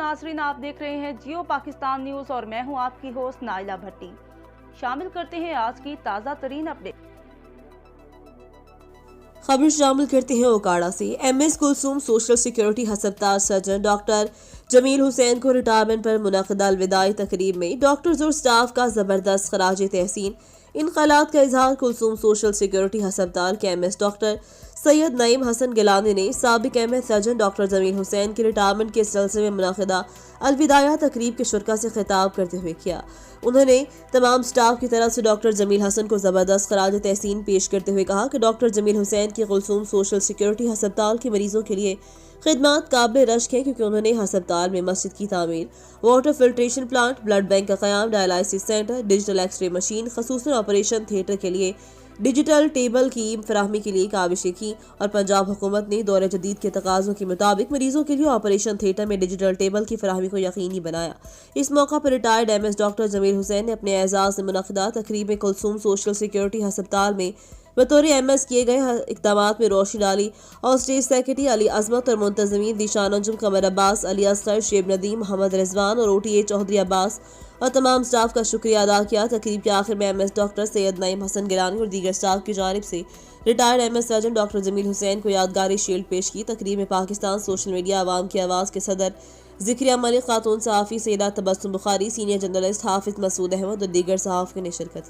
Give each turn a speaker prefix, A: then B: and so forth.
A: नाजरीन, आप देख रहे हैं जियो पाकिस्तान न्यूज और मैं हूं आपकी होस्ट नाइला भट्टी। शामिल करते हैं आज की ताज़ा तरीन अपडेट।
B: खबर शामिल करते हैं ओकाड़ा से। एमएस कुलसूम सोशल सिक्योरिटी हस्पताल सर्जन डॉक्टर जमील हुसैन को रिटायरमेंट पर मुनक़दा अलविदाई तकरीब में डॉक्टर्स और स्टाफ का जबरदस्त खराज तहसीन इनक़लात का इजहार। कुलसूम सोशल सिक्योरिटी हस्पताल के एमएस डॉक्टर सैयद नईम हसन गिलानी ने साबिक MS surgeon doctor Jamil Hussain के रिटायरमेंट के सिलसिले में मुनक़दा अलविदाया तकरीब के शुरा से खिताब करते हुए किया। उन्होंने तमाम स्टाफ की तरफ से डॉक्टर जमील हसन को ज़बरदस्त खराज तहसीन पेश करते हुए कहा कि डॉक्टर जमील हुसैन की कुलसूम सोशल सिक्योरिटी हस्पताल के मरीजों के लिए खिदमत काबिल रश्क है, क्योंकि उन्होंने हस्पताल में मस्जिद की तामीर, water filtration plant, blood bank का क़याम, dialysis centre, digital x ray machine, खसूसन ऑपरेशन थिएटर के लिए डिजिटल टेबल की फराहमी के लिए काविशें की और पंजाब हुकूमत ने दौर जदीद के तकाज़ों के मुताबिक मरीजों के लिए ऑपरेशन थिएटर में डिजिटल टेबल की फराहमी को यकीनी बनाया। इस मौका पर retired MS doctor Jamil Hussain ने अपने एजाज़ से मुनक़दा तकरीब में कुलसूम सोशल सिक्योरिटी हस्पताल में बतौर एमएस किए गए इक़दाम में रोशनी डाली और स्टेज सेक्रेटरी अली अजमत और मुंतज़मीन दिशान अंजुम, कमर अब्बास, अली असगर, शेब नदीम, मोहम्मद रिजवान और ओटीए चौधरी अब्बास और तमाम स्टाफ का शुक्रिया अदा किया। तकरीब के आखिर में एमएस डॉक्टर सैयद नईम हसन गिलानी और दीगर स्टाफ की जानिब से retired MS surgeon doctor Jamil Hussain को यादगारी शील्ड पेश की। तकरीब में पाकिस्तान सोशल मीडिया अवाम की आवाज़ के सदर ज़िक्रिया मलिक, खातून सहाफ़ी सैयदा तबस्सुम बुखारी, सीनियर जर्नलिस्ट हाफिज मसूद अहमद और दीगर सहाफ़ियों ने शिरकत की।